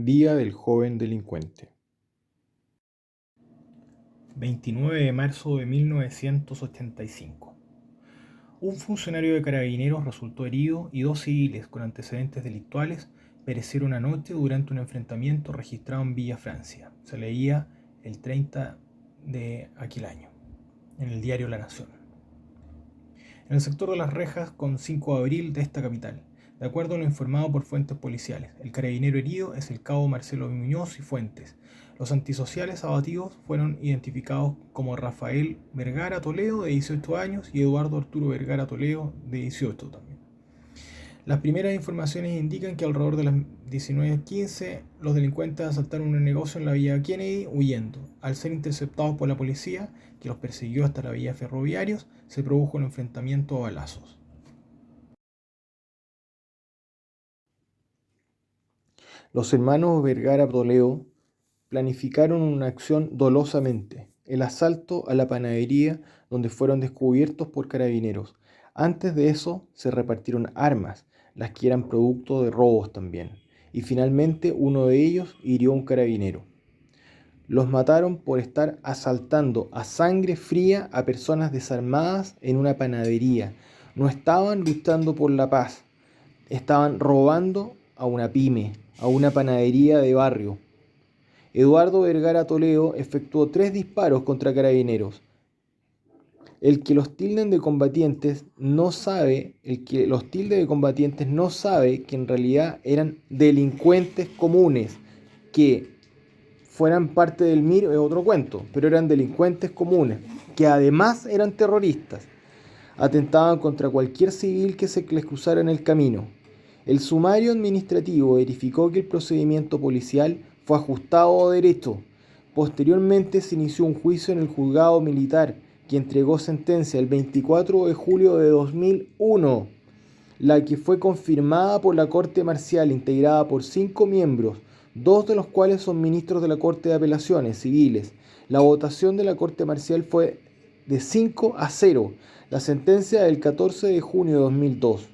Día del joven delincuente. 29 de marzo de 1985. Un funcionario de Carabineros resultó herido y dos civiles con antecedentes delictuales perecieron anoche durante un enfrentamiento registrado en Villa Francia. Se leía el 30 de aquel año, en el diario La Nación. En el sector de Las Rejas, con 5 de abril de esta capital. De acuerdo a lo informado por fuentes policiales, el carabinero herido es el cabo Marcelo Muñoz y Fuentes. Los antisociales abatidos fueron identificados como Rafael Vergara Toledo, de 18 años, y Eduardo Arturo Vergara Toledo, de 18 también. Las primeras informaciones indican que alrededor de las 19:15 los delincuentes asaltaron un negocio en la vía Kennedy huyendo. Al ser interceptados por la policía, que los persiguió hasta la vía Ferroviarios, se produjo un enfrentamiento a balazos. Los hermanos Vergara Toledo planificaron una acción dolosamente, el asalto a la panadería donde fueron descubiertos por carabineros. Antes de eso se repartieron armas, las que eran producto de robos también, y finalmente uno de ellos hirió a un carabinero. Los mataron por estar asaltando a sangre fría a personas desarmadas en una panadería. No estaban luchando por la paz, estaban robando a una pyme, a una panadería de barrio. Eduardo Vergara Toledo efectuó 3 disparos contra carabineros. El que los tilde de combatientes no sabe que en realidad eran delincuentes comunes, que fueran parte del MIR es otro cuento, pero eran delincuentes comunes, que además eran terroristas. Atentaban contra cualquier civil que se les cruzara en el camino. El sumario administrativo verificó que el procedimiento policial fue ajustado a derecho. Posteriormente se inició un juicio en el juzgado militar que entregó sentencia el 24 de julio de 2001, la que fue confirmada por la Corte Marcial integrada por 5 miembros, 2 de los cuales son ministros de la Corte de Apelaciones Civiles. La votación de la Corte Marcial fue de 5-0, la sentencia del 14 de junio de 2002.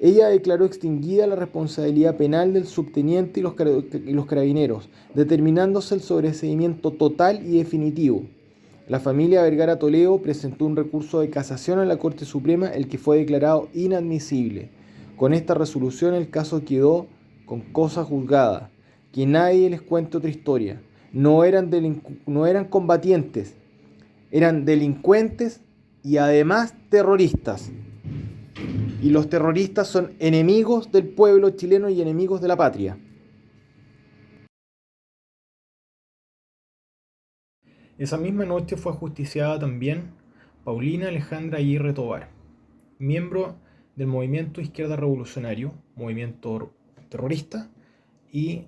Ella declaró extinguida la responsabilidad penal del subteniente y los carabineros, determinándose el sobreseimiento total y definitivo. La familia Vergara Toledo presentó un recurso de casación a la Corte Suprema, el que fue declarado inadmisible. Con esta resolución el caso quedó con cosa juzgada. Que nadie les cuente otra historia. No eran combatientes, eran delincuentes y además terroristas. Y los terroristas son enemigos del pueblo chileno y enemigos de la patria. Esa misma noche fue ajusticiada también Paulina Alejandra Aguirre Tovar, miembro del movimiento Izquierda Revolucionario, movimiento terrorista, y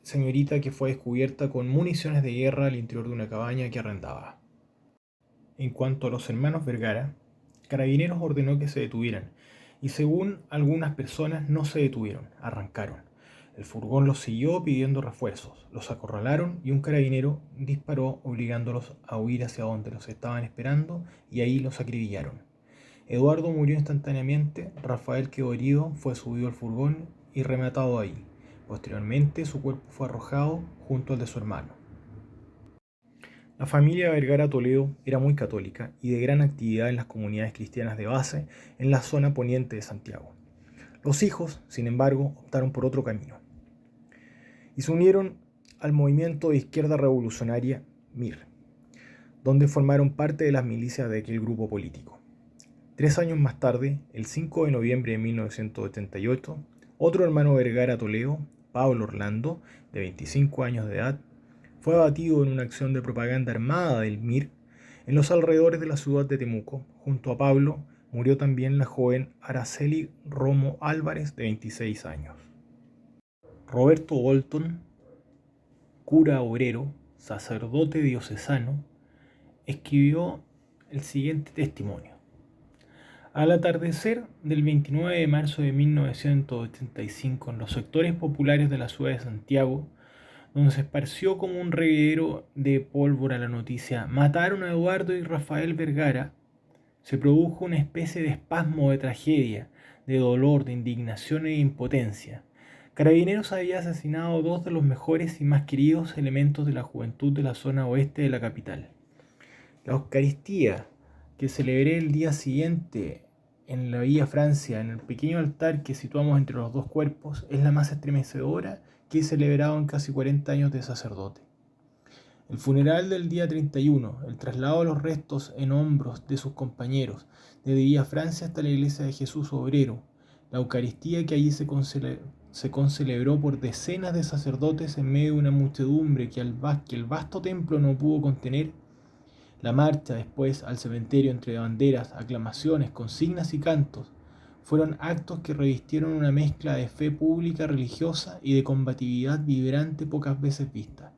señorita que fue descubierta con municiones de guerra al interior de una cabaña que arrendaba. En cuanto a los hermanos Vergara, Carabineros ordenó que se detuvieran, y según algunas personas no se detuvieron, arrancaron. El furgón los siguió pidiendo refuerzos, los acorralaron y un carabinero disparó obligándolos a huir hacia donde los estaban esperando y ahí los acribillaron. Eduardo murió instantáneamente, Rafael quedó herido, fue subido al furgón y rematado ahí. Posteriormente su cuerpo fue arrojado junto al de su hermano. La familia Vergara Toledo era muy católica y de gran actividad en las comunidades cristianas de base en la zona poniente de Santiago. Los hijos, sin embargo, optaron por otro camino y se unieron al movimiento de izquierda revolucionaria MIR, donde formaron parte de las milicias de aquel grupo político. 3 años más tarde, el 5 de noviembre de 1988, otro hermano Vergara Toledo, Pablo Orlando, de 25 años de edad, fue abatido en una acción de propaganda armada del MIR en los alrededores de la ciudad de Temuco. Junto a Pablo murió también la joven Araceli Romo Álvarez, de 26 años. Roberto Bolton, cura obrero, sacerdote diocesano, escribió el siguiente testimonio. Al atardecer del 29 de marzo de 1985, en los sectores populares de la ciudad de Santiago, donde se esparció como un reguero de pólvora la noticia "mataron a Eduardo y Rafael Vergara", se produjo una especie de espasmo de tragedia, de dolor, de indignación e impotencia. Carabineros había asesinado dos de los mejores y más queridos elementos de la juventud de la zona oeste de la capital. La Eucaristía, que celebré el día siguiente en la Villa Francia, en el pequeño altar que situamos entre los dos cuerpos, es la más estremecedora que he celebrado en casi 40 años de sacerdote. El funeral del día 31, el traslado de los restos en hombros de sus compañeros, desde Villa Francia hasta la iglesia de Jesús Obrero, la Eucaristía que allí se concelebró por decenas de sacerdotes en medio de una muchedumbre que el vasto templo no pudo contener, la marcha después al cementerio entre banderas, aclamaciones, consignas y cantos, fueron actos que revistieron una mezcla de fe pública religiosa y de combatividad vibrante pocas veces vista.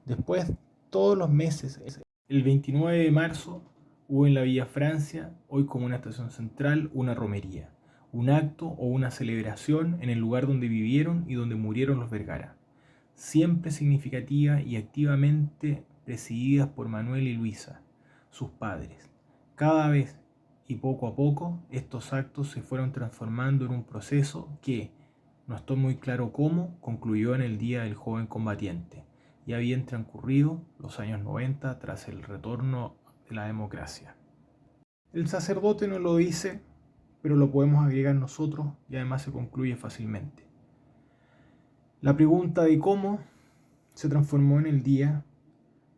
Después, todos los meses, el 29 de marzo, hubo en la Villa Francia, hoy como una estación central, una romería, un acto o una celebración en el lugar donde vivieron y donde murieron los Vergara, siempre significativa y activamente presididas por Manuel y Luisa, sus padres. Cada vez y poco a poco, estos actos se fueron transformando en un proceso que, no estoy muy claro cómo, concluyó en el Día del Joven Combatiente. Ya habían transcurrido los años 90 tras el retorno de la democracia. El sacerdote no lo dice, pero lo podemos agregar nosotros y además se concluye fácilmente. La pregunta de cómo se transformó en el Día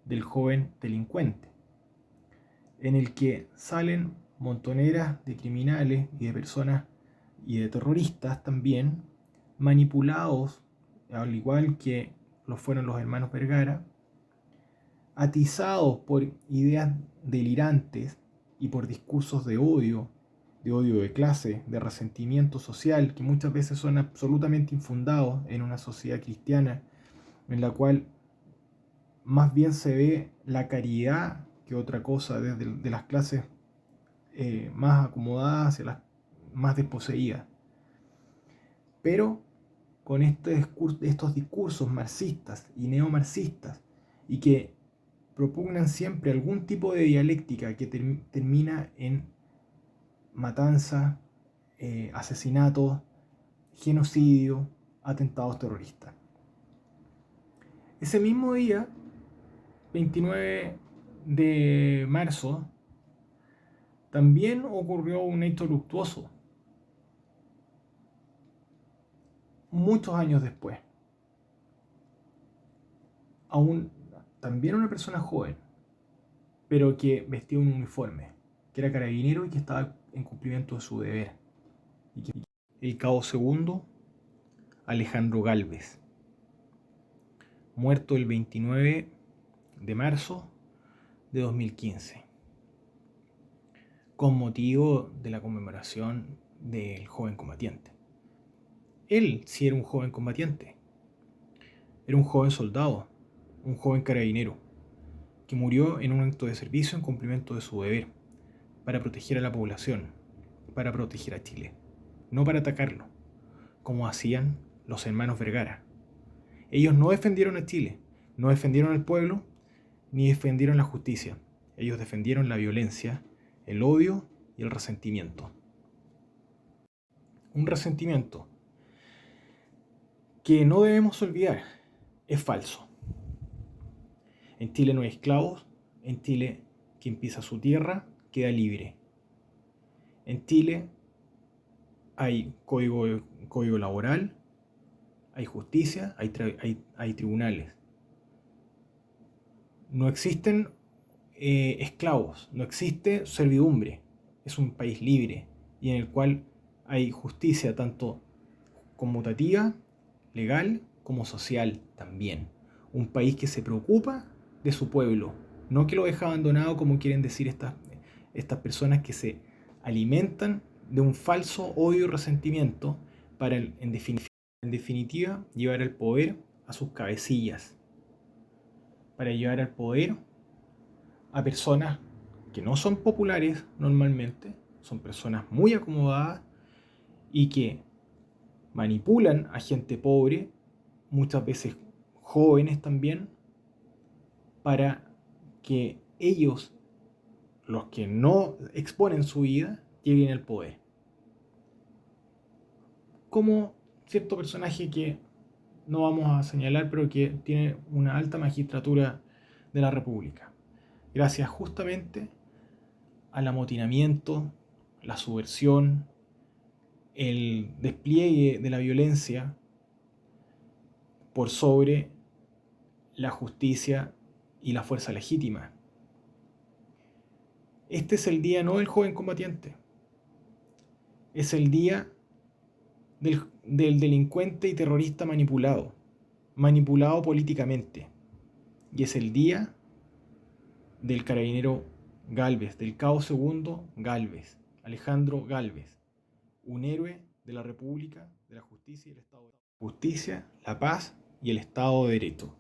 del Joven Delincuente, en el que salen montoneras de criminales y de personas y de terroristas también, manipulados, al igual que lo fueron los hermanos Vergara, atizados por ideas delirantes y por discursos de odio de clase, de resentimiento social, que muchas veces son absolutamente infundados en una sociedad cristiana en la cual más bien se ve la caridad que otra cosa de las clases más acomodadas hacia las más desposeídas. Pero con estos discursos marxistas y neomarxistas y que propugnan siempre algún tipo de dialéctica que termina en matanza, asesinatos, genocidio, atentados terroristas. Ese mismo día, 29 de marzo, también ocurrió un hecho luctuoso, muchos años después. También una persona joven, pero que vestía un uniforme, que era carabinero y que estaba en cumplimiento de su deber. El cabo segundo, Alejandro Gálvez, muerto el 29 de marzo de 2015, con motivo de la conmemoración del joven combatiente. Él sí era un joven combatiente, era un joven soldado, un joven carabinero, que murió en un acto de servicio en cumplimiento de su deber, para proteger a la población, para proteger a Chile, no para atacarlo, como hacían los hermanos Vergara. Ellos no defendieron a Chile, no defendieron al pueblo, ni defendieron la justicia. Ellos defendieron la violencia, el odio y el resentimiento. Un resentimiento que no debemos olvidar, es falso. En Chile no hay esclavos, en Chile quien pisa su tierra queda libre. En Chile hay código laboral, hay justicia, hay tribunales. No existen esclavos, no existe servidumbre. Es un país libre y en el cual hay justicia tanto conmutativa, legal, como social también. Un país que se preocupa de su pueblo, no que lo deja abandonado como quieren decir estas personas que se alimentan de un falso odio y resentimiento para, en definitiva, llevar el poder a sus cabecillas, para llevar al poder a personas que no son populares normalmente, son personas muy acomodadas y que manipulan a gente pobre, muchas veces jóvenes también, para que ellos, los que no exponen su vida, lleguen al poder. ¿Cómo cierto personaje que no vamos a señalar, pero que tiene una alta magistratura de la República, gracias justamente al amotinamiento, la subversión, el despliegue de la violencia por sobre la justicia y la fuerza legítima. Este es el día no del joven combatiente, es el día del delincuente y terrorista manipulado políticamente. Y es el día del carabinero Gálvez, del cabo segundo Gálvez, Alejandro Gálvez, un héroe de la República, de la justicia y el Estado de Derecho. Justicia, la paz y el Estado de Derecho.